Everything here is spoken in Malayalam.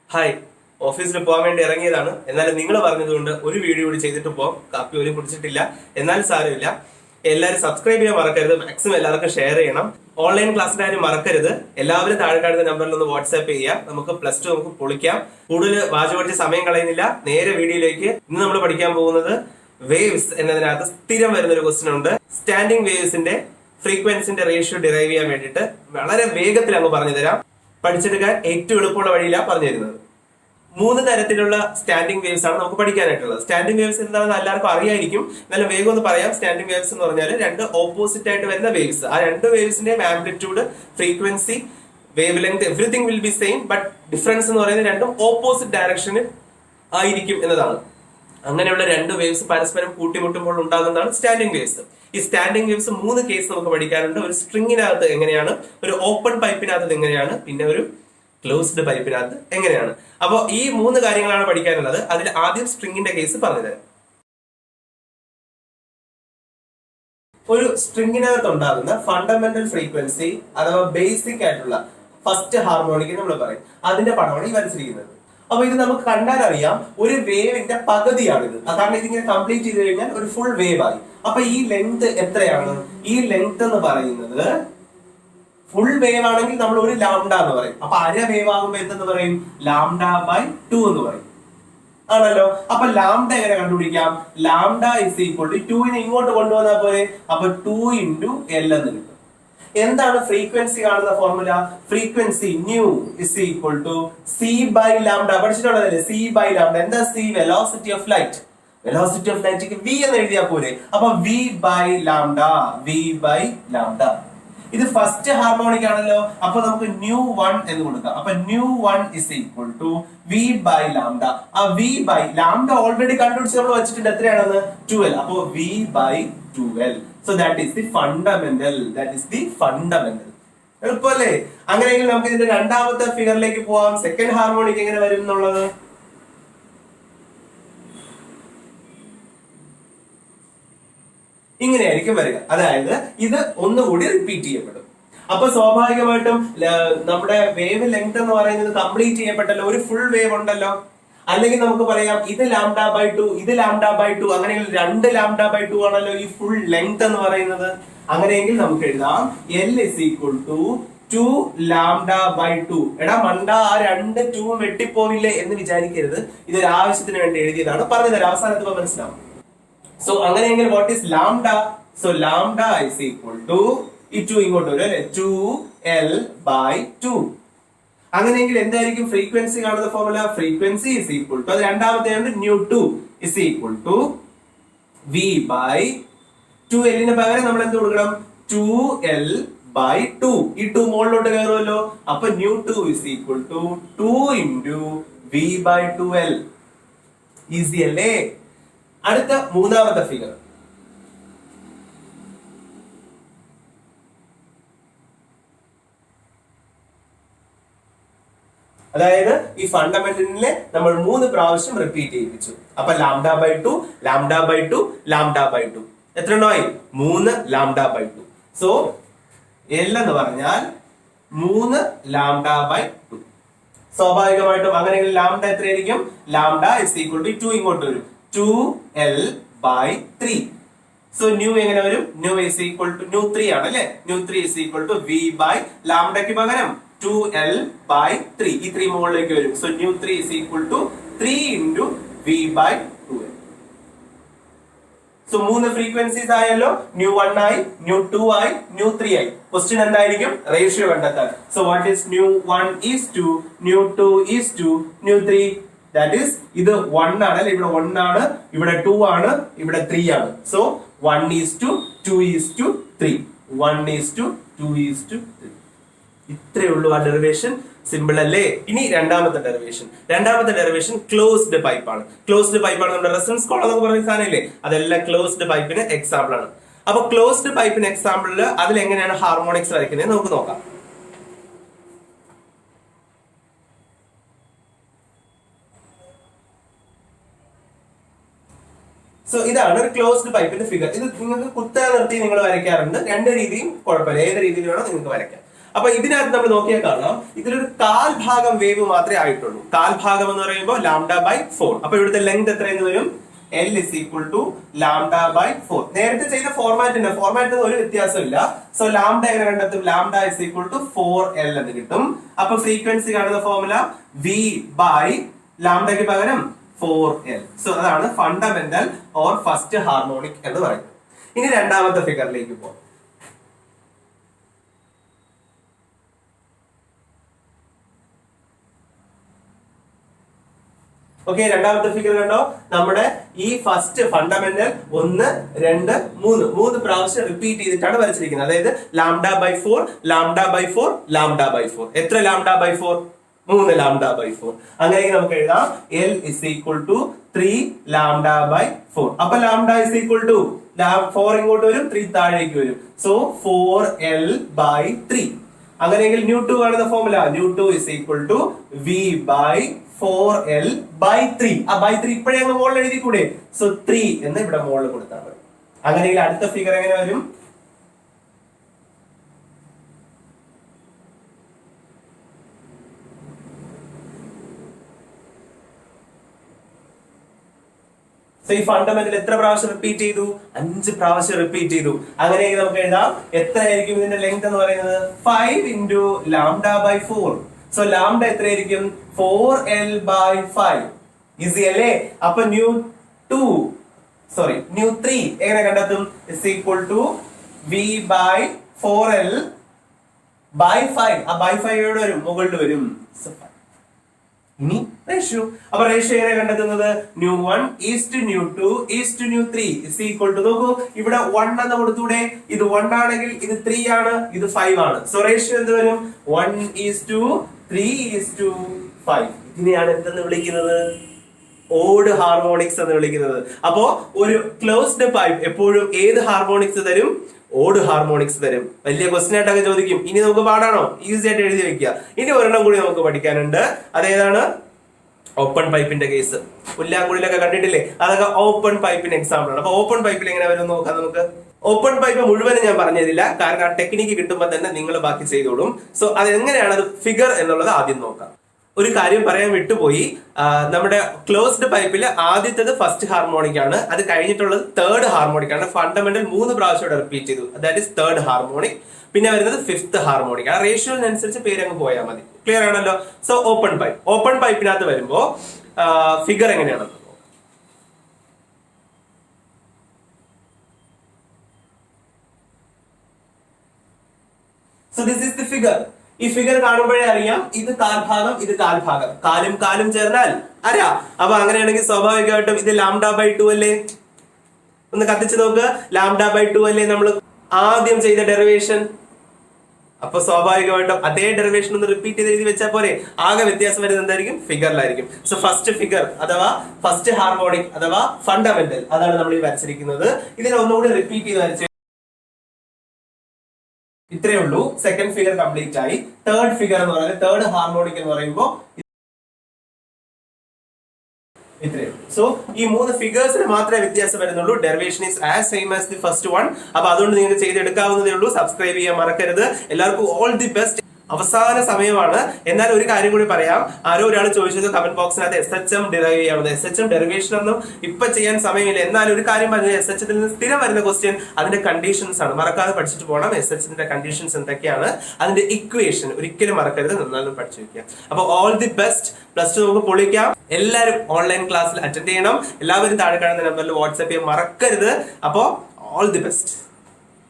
ഹായ്, ഓഫീസിൽ പോകാൻ വേണ്ടി ഇറങ്ങിയതാണ്. എന്നാലും നിങ്ങൾ പറഞ്ഞതുകൊണ്ട് ഒരു വീഡിയോ കൂടി ചെയ്തിട്ട് പോകാം. കാപ്പി പോലും കുടിച്ചിട്ടില്ല, എന്നാലും സാരമില്ല. എല്ലാവരും സബ്സ്ക്രൈബ് ചെയ്യാൻ മറക്കരുത്. മാക്സിമം എല്ലാവർക്കും ഷെയർ ചെയ്യണം. ഓൺലൈൻ ക്ലാസ്സിന്റെ കാര്യം മറക്കരുത്. എല്ലാവരും താഴെ കാണുന്ന നമ്പറിൽ ഒന്ന് വാട്സ്ആപ്പ് ചെയ്യാം. നമുക്ക് +2 നമുക്ക് പൊളിക്കാം. കൂടുതൽ വാചകടിച്ച് സമയം കളയുന്നില്ല, നേരെ വീഡിയോയിലേക്ക്. ഇന്ന് നമ്മൾ പഠിക്കാൻ പോകുന്നത് വേവ്സ് എന്നതിനകത്ത് സ്ഥിരം വരുന്ന ഒരു ക്വസ്റ്റ്യൻ ഉണ്ട്. സ്റ്റാൻഡിംഗ് വേവ്സിന്റെ ഫ്രീക്വൻസിന്റെ റേഷ്യോ ഡിറൈവ് ചെയ്യാൻ വേണ്ടിയിട്ട് വളരെ വേഗത്തിൽ അങ്ങ് പറഞ്ഞു തരാം. പഠിച്ചെടുക്കാൻ ഏറ്റവും എളുപ്പമുള്ള വഴിയിലാണ് പറഞ്ഞു തരുന്നത്. 3 തരത്തിലുള്ള സ്റ്റാൻഡിംഗ് വേവ്സ് ആണ് നമുക്ക് പഠിക്കാനായിട്ടുള്ളത്. സ്റ്റാൻഡിംഗ് വേവ്സ് എന്താണെന്ന് എല്ലാവർക്കും അറിയായിരിക്കും. എന്നാലും വേഗം ഒന്ന് പറയാം. സ്റ്റാൻഡിംഗ് വേവ്സ് എന്ന് പറഞ്ഞാൽ 2 ഓപ്പോസിറ്റ് ആയിട്ട് വരുന്ന വേവ്സ്. ആ 2 വേവ്സിന്റെയും amplitude, frequency, wavelength, everything will be same. But difference എന്ന് പറയുന്നത് 2 ഓപ്പോസിറ്റ് ഡയറക്ഷനിൽ ആയിരിക്കും എന്നതാണ്. അങ്ങനെയുള്ള 2 വേവ്സ് പരസ്പരം കൂട്ടിമുട്ടുമ്പോൾ ഉണ്ടാകുന്നതാണ് സ്റ്റാൻഡിംഗ് വേവ്സ്. ഈ സ്റ്റാൻഡിംഗ് വേവ്സ് 3 കേസ് നമുക്ക് പഠിക്കാനുണ്ട്. ഒരു സ്ട്രിങ്ങിനകത്ത് എങ്ങനെയാണ്, ഒരു ഓപ്പൺ പൈപ്പിനകത്ത് എങ്ങനെയാണ്, പിന്നെ ഒരു ക്ലോസ്ഡ് പൈപ്പിനകത്ത് എങ്ങനെയാണ്. അപ്പോൾ ഈ 3 കാര്യങ്ങളാണ് പഠിക്കാനുള്ളത്. അതിൽ ആദ്യം സ്ട്രിങ്ങിന്റെ കേസ് പറഞ്ഞുതരാം. ഒരു സ്ട്രിങ്ങിനകത്ത് ഉണ്ടാകുന്ന ഫണ്ടമെന്റൽ ഫ്രീക്വൻസി അഥവാ ബേസിക് ആയിട്ടുള്ള ഫസ്റ്റ് ഹാർമോണിക് നമ്മൾ പറയും. അതിന്റെ പടമാണ് ഈ വരച്ചിരിക്കുന്നത്. അപ്പൊ ഇത് നമുക്ക് കണ്ടാൽ അറിയാം, ഒരു വേവിന്റെ പകുതിയാണിത്. കാരണം ഇതിങ്ങനെ കംപ്ലീറ്റ് ചെയ്ത് കഴിഞ്ഞാൽ ഒരു ഫുൾ വേവ് ആയി. അപ്പൊ ഈ ലെങ്ത് എത്രയാണ്? ഈ ലെങ്ത് എന്ന് പറയുന്നത് ഫുൾ വേവ് ആണെങ്കിൽ നമ്മൾ ഒരു ലാംഡ എന്ന് പറയും. അപ്പൊ അര വേവ് ആകുമ്പോ എന്തെന്ന് പറയും? λ/2 എന്ന് പറയും, ആണല്ലോ. അപ്പൊ ലാംഡ എങ്ങനെ കണ്ടുപിടിക്കാം? ലാംഡ ഇസ് ഈക്വൽ ടു 2 ഇങ്ങോട്ട് കൊണ്ടുവന്നാൽ പോലെ. അപ്പൊ 2 × L എന്ന് കിട്ടും. എന്താണ് ഫ്രീക്വൻസി കാണുന്ന formula? Frequency nu is equal to c/λ. പഠിച്ചിട്ടുള്ളതല്ലേ c/λ? എന്താ c? Velocity of light. Velocity of light v എന്ന് എഴുതിയാൽ പോലെ. അപ്പൊ v/λ. ഇത് ഫസ്റ്റ് ഹാർമോണിക് ആണല്ലോ. അപ്പൊ നമുക്ക് ν1 എന്ന് കൊടുക്കാം. അപ്പൊ ν1 ഇസ് ഈക്വൽ ടു v/λ. ആ v/λ ഓൾറെഡി കണ്ടുപിടിച്ച് നമ്മൾ വെച്ചിട്ടുണ്ട്. എത്രയാണെന്ന്? 12. അപ്പൊ v/12. So that is the fundamental. എളുപ്പമല്ലേ? അങ്ങനെയെങ്കിൽ നമുക്ക് ഇതിന്റെ രണ്ടാമത്തെ ഫിഗറിലേക്ക് പോവാം. സെക്കൻഡ് ഹാർമോണിക് എങ്ങനെ വരും എന്നുള്ളത് ഇങ്ങനെയായിരിക്കും വരിക. അതായത് ഇത് ഒന്നുകൂടി റിപ്പീറ്റ് ചെയ്യപ്പെടും. അപ്പൊ സ്വാഭാവികമായിട്ടും നമ്മുടെ വേവ് ലെങ്ത് എന്ന് പറയുന്നത് കംപ്ലീറ്റ് ചെയ്യപ്പെട്ടല്ലോ. ഒരു ഫുൾ വേവ് ഉണ്ടല്ലോ. അല്ലെങ്കിൽ നമുക്ക് പറയാം ഇത് λ/2, ഇത് λ/2. അങ്ങനെയെങ്കിൽ 2 λ/2 ആണല്ലോ ഈ ഫുൾ ലെങ്ത് എന്ന് പറയുന്നത്. അങ്ങനെയെങ്കിൽ നമുക്ക് എഴുതാം L is equal to 2 λ/2. എടാ മണ്ട, ആ 2 വെട്ടിപ്പോവില്ലേ എന്ന് വിചാരിക്കരുത്. ഇതൊരു ആവശ്യത്തിന് വേണ്ടി എഴുതിയതാണ്. പറഞ്ഞുതരാം, അവസാനത്ത് മനസ്സിലാവും. സോ അങ്ങനെയെങ്കിൽ what is lambda? So lambda is equal to ഈ 2 ഇങ്ങോട്ട് വരും അല്ലെ, 2L/2. അങ്ങനെയെങ്കിൽ എന്തായിരിക്കും ഫ്രീക്വൻസി കാണുന്ന formula? Frequency is equal to, അത് രണ്ടാമത്തെ ν2 ഇസ് ഈക്വൽ ടു v/2L ന് പകരം നമ്മൾ എന്ത് കൊടുക്കണം? 2L/2. ഈ 2 മുകളിലോട്ട് കയറുമല്ലോ. അപ്പൊ ν2 is equal to 2 × v/2L. Easy അല്ലേ? അടുത്ത മൂന്നാമത്തെ ഫിഗർ. അതായത് ഈ ഫണ്ടമെന്റലിനെ നമ്മൾ 3 പ്രാവശ്യം റിപ്പീറ്റ് ചെയ്യിപ്പിച്ചു. അപ്പൊ λ/2, λ/2, λ/2 എത്ര എണ്ണമായി? 3 λ/2. സോ L എന്ന് പറഞ്ഞാൽ 3 λ/2. സ്വാഭാവികമായിട്ടും അങ്ങനെയെങ്കിൽ ലാംഡ എത്രയായിരിക്കും? ലാംഡ ഇസ് ഈക്വൽ ടു 2 ഇങ്ങോട്ട് വരും, 2L/3. സോ ന്യൂ എങ്ങനെ വരും? ന്യൂ ഇസ് ഈക്വൽ ടു ν3 ആണ് അല്ലെ. ν3 ഇസ് ഈക്വൽ ടു v/λ പകരം 2L/3. ഈ 3 മുകളിലേക്ക് വരും. So ν3 is equal to 3 × v/2L. So 3 frequencies ആയല്ലോ. ν1 ആയി, ν2 ആയി, ν3 ആയി. ക്വസ്റ്റ്യൻ എന്തായിരിക്കും? റേഷ്യോ കണ്ടെത്താൻ. So what is ν1 is to, ν2 is to, ν3? That is ഇത് 1 ആണ് അല്ലെ. ഇവിടെ 1 ആണ്, ഇവിടെ 2 ആണ്, ഇവിടെ 3 ആണ്. സോ 1:2:3. 1:2:3. ഇത്രയേ ഉള്ളൂ ആ ഡെറിവേഷൻ. സിമ്പിൾ അല്ലേ? ഇനി രണ്ടാമത്തെ ഡെറിവേഷൻ ക്ലോസ്ഡ് പൈപ്പ് ആണ്. ക്ലോസ്ഡ് പൈപ്പ് ആണ് നമ്മുടെ റെസൊണൻസ് കോളം എന്ന് പറയുന്ന സാധനമില്ലേ, അതെല്ലാം ക്ലോസ്ഡ് പൈപ്പിന് എക്സാമ്പിൾ ആണ്. അപ്പൊ ക്ലോസ്ഡ് പൈപ്പിന് എക്സാമ്പിളില് അതിൽ എങ്ങനെയാണ് ഹാർമോണിക്സ് വരയ്ക്കുന്നത് നമുക്ക് നോക്കാം. സോ ഇതാണ് ഒരു ക്ലോസ്ഡ് പൈപ്പിന്റെ ഫിഗർ. ഇത് നിങ്ങൾക്ക് കുത്താൻ നിർത്തി നിങ്ങൾ വരയ്ക്കാറുണ്ട്. രണ്ട് രീതിയും കുഴപ്പമില്ല, ഏത് രീതിയിൽ വേണോ നിങ്ങൾക്ക് വരയ്ക്കാം. അപ്പൊ ഇതിനകത്ത് നമ്മൾ നോക്കിയാൽ കാണാം, ഇതിലൊരു കാൽഭാഗം വേവ് മാത്രമേ ആയിട്ടുള്ളൂ. കാൽഭാഗം എന്ന് പറയുമ്പോൾ λ/4. അപ്പൊ ഇവിടുത്തെ ലെങ്ത് എത്രയെന്ന് വരും? L is equal to λ/4. നേരത്തെ ചെയ്ത ഫോർമാറ്റിന് ഒരു വ്യത്യാസമില്ല. സോ ലാംഡ എങ്ങനെ കണ്ടെത്തും? λ is equal to 4L എന്ന് കിട്ടും. അപ്പൊ ഫ്രീക്വൻസി കാണുന്ന ഫോർമുല V by ലാംഡയ്ക്ക് പകരം 4L. സോ അതാണ് ഫണ്ടമെന്റൽ ഓർ ഫസ്റ്റ് ഹാർമോണിക് എന്ന് പറയുന്നത്. ഇനി രണ്ടാമത്തെ ഫിഗറിലേക്ക് പോകാം. ഓക്കെ, രണ്ടാമത്തെ ഫിഗർ കണ്ടോ? നമ്മുടെ ഈ ഫസ്റ്റ് ഫണ്ടമെന്റൽ 1, 2, 3 പ്രാവശ്യം റിപ്പീറ്റ് ചെയ്തിട്ടാണ് വരച്ചിരിക്കുന്നത്. അതായത് λ/4 λ/4 λ/4. എത്ര λ/4? 3 λ/4. അങ്ങനെ നമുക്ക് എഴുതാം L is equal to 3 λ/4. അപ്പൊ λ is equal to 4 ഇങ്ങോട്ട് വരും, 3 താഴേക്ക് വരും. So 4L/3. അങ്ങനെയെങ്കിൽ ന്യൂ2 കാണുന്ന formula ന്യൂ2 is equal to V by 4L/3. ആ /3 ഇപ്പോഴേ അങ്ങ് മുകളിൽ എഴുതി കൂടെ? സോ 3 എന്ന് ഇവിടെ മുകളിൽ കൊടുത്താൽ മതി. അങ്ങനെയെങ്കിൽ അടുത്ത ഫിഗർ എങ്ങനെ വരും? സോ ഈ ഫണ്ടമെന്റൽ എത്ര പ്രാവശ്യം റിപ്പീറ്റ് ചെയ്തു? 5 പ്രാവശ്യം റിപ്പീറ്റ് ചെയ്തു. അങ്ങനെയെങ്കിൽ നമുക്ക് എഴുതാം എത്രയായിരിക്കും ഇതിന്റെ ലെങ്ത് എന്ന് പറയുന്നത്? 5 into λ/4. സോ ലാംഡ എത്രയായിരിക്കും? 4L/5. ഈസി അല്ലേ? അപ്പൊ ന്യൂ3 എങ്ങനെ കണ്ടെത്തും? Is equal to V by 4L/5. ആ /5 എവിടെ വരും? മുകളിൽ വരും. ഇനി റേഷ്യോ. അപ്പൊ റേഷ്യോ എങ്ങനെ കണ്ടെത്തുന്നത്? ന്യൂ1 ഈസ്റ്റ് ന്യൂ2 ഈസ്റ്റ് ന്യൂ3 ഇസ് ഈക്വൽ ടു, നോക്കൂ ഇവിടെ 1 എന്ന് കൊടുത്തൂടെ? ഇത് 1 ആണെങ്കിൽ ഇത് 3 ആണ്, ഇത് 5 ആണ്. സോ റേഷ്യോ എന്ത് വരും? 1:3:5. ഇതിനെയാണ് എന്തെന്ന് വിളിക്കുന്നത്? ഓഡ് ഹാർമോണിക്സ് എന്ന് വിളിക്കുന്നത്. അപ്പോ ഒരു ക്ലോസ്ഡ് പൈപ്പ് എപ്പോഴും ഏത് ഹാർമോണിക്സ് തരും? ഓഡ് ഹാർമോണിക്സ് തരും. വലിയ ക്വസ്റ്റ്യൻ ആയിട്ടൊക്കെ ചോദിക്കും. ഇനി നമുക്ക് പാടാണോ? ഈസി ആയിട്ട് എഴുതി വെക്കുക. ഇനി ഒരെണ്ണം കൂടി നമുക്ക് പഠിക്കാനുണ്ട്. അതേതാണ്? ഓപ്പൺ പൈപ്പിന്റെ കേസ്. പുല്ലാങ്കുഴിയിലൊക്കെ കണ്ടിട്ടില്ലേ? അതൊക്കെ ഓപ്പൺ പൈപ്പിന് എക്സാമ്പിൾ ആണ്. അപ്പൊ ഓപ്പൺ പൈപ്പിൽ എങ്ങനെ വരും നോക്കാം നമുക്ക്. ഓപ്പൺ പൈപ്പ് മുഴുവനും ഞാൻ പറഞ്ഞതില്ല, കാരണം ആ ടെക്നിക്ക് കിട്ടുമ്പോൾ തന്നെ നിങ്ങൾ ബാക്കി ചെയ്തോളും. സോ അത് എങ്ങനെയാണ് അത് ഫിഗർ എന്നുള്ളത് ആദ്യം നോക്കാം. ഒരു കാര്യം പറയാൻ വിട്ടുപോയി. നമ്മുടെ ക്ലോസ്ഡ് പൈപ്പിൽ ആദ്യത്തേത് ഫസ്റ്റ് ഹാർമോണിക് ആണ്, അത് കഴിഞ്ഞിട്ടുള്ളത് തേർഡ് ഹാർമോണിക് ആണ്. ഫണ്ടമെന്റൽ 3 പ്രാവശ്യം റിപ്പീറ്റ് ചെയ്തു, ദാറ്റ് ഈസ് തേർഡ് ഹാർമോണിക്. പിന്നെ വരുന്നത് ഫിഫ്ത് ഹാർമോണിക്. ആ റേഷ്യോനനുസരിച്ച് പേരങ്ങ് പോയാൽ മതി. ക്ലിയർ ആണല്ലോ? സോ ഓപ്പൺ പൈപ്പിനകത്ത് വരുമ്പോ ഫിഗർ എങ്ങനെയാണെന്ന് നോക്കാം. So this is the figure. ഈ ഫിഗർ കാണുമ്പോഴേ അറിയാം ഇത് കാൽഭാഗം, ഇത് കാൽഭാഗം. കാലും ചേർന്നാൽ അര. അപ്പൊ അങ്ങനെയാണെങ്കിൽ സ്വാഭാവികമായിട്ടും ഇത് λ/2 അല്ലേ? ഒന്ന് കത്തിച്ച് നോക്ക്. λ/2 അല്ലേ നമ്മൾ ആദ്യം ചെയ്ത ഡെറിവേഷൻ? അപ്പൊ സ്വാഭാവികമായിട്ടും അതേ ഡെറിവേഷൻ ഒന്ന് റിപ്പീറ്റ് ചെയ്ത് എഴുതി വെച്ചാൽ പോരെ. ആകെ വ്യത്യാസം വരുന്നത് എന്തായിരിക്കും? ഫിഗറിലായിരിക്കും. സോ ഫസ്റ്റ് ഫിഗർ അഥവാ ഫസ്റ്റ് ഹാർമോണിക് അഥവാ ഫണ്ടമെന്റൽ, അതാണ് നമ്മൾ ഈ വരച്ചിരിക്കുന്നത്. ഇതിനെ ഒന്നുകൂടി റിപ്പീറ്റ് ചെയ്ത് വരച്ച് ഇത്രയേ ഉള്ളൂ. സെക്കൻഡ് ഫിഗർ കംപ്ലീറ്റ് ആയി. തേർഡ് ഫിഗർ എന്ന് പറയുന്നത് തേർഡ് ഹാർമോണിക് എന്ന് പറയുമ്പോൾ ഇത്രയേ ഉള്ളൂ. സോ ഈ 3 ഫിഗേഴ്സിന് മാത്രമേ വ്യത്യാസം വരുന്നുള്ളൂ. Derivation is as same as the first one. അപ്പൊ അതുകൊണ്ട് നിങ്ങൾക്ക് ചെയ്തെടുക്കാവുന്നതേ ഉള്ളൂ. സബ്സ്ക്രൈബ് ചെയ്യാൻ മറക്കരുത്. എല്ലാവർക്കും ഓൾ ദി ബെസ്റ്റ്. അവസാന സമയമാണ്. എന്നാൽ ഒരു കാര്യം കൂടി പറയാം. ആരോ ഒരാൾ ചോദിച്ചത് കമന്റ് ബോക്സിനകത്ത് SHM ഡിറൈവ് ചെയ്യാവുന്നത്. SHM ഡെറിവേഷൻ ഒന്നും ഇപ്പൊ ചെയ്യാൻ സമയമില്ല. എന്നാൽ ഒരു കാര്യം പറഞ്ഞത്, SHM നിന്ന് സ്ഥിരം വരുന്ന ക്വസ്റ്റ്യൻ അതിന്റെ കണ്ടീഷൻസ് ആണ്. മറക്കാതെ പഠിച്ചിട്ട് പോകണം. SHM കണ്ടീഷൻസ് എന്തൊക്കെയാണ്, അതിന്റെ ഇക്വേഷൻ ഒരിക്കലും മറക്കരുത്. നന്നാലും പഠിച്ചു വെക്കുക. അപ്പൊ ഓൾ ദി ബെസ്റ്റ്. +2 നമുക്ക് പൊളിക്കാം. എല്ലാവരും ഓൺലൈൻ ക്ലാസ്സിൽ അറ്റൻഡ് ചെയ്യണം. എല്ലാവരും താഴെ കാണുന്ന നമ്പറിൽ വാട്സ്ആപ്പ് ചെയ്യാൻ മറക്കരുത്. അപ്പോ ഓൾ ദി ബെസ്റ്റ്.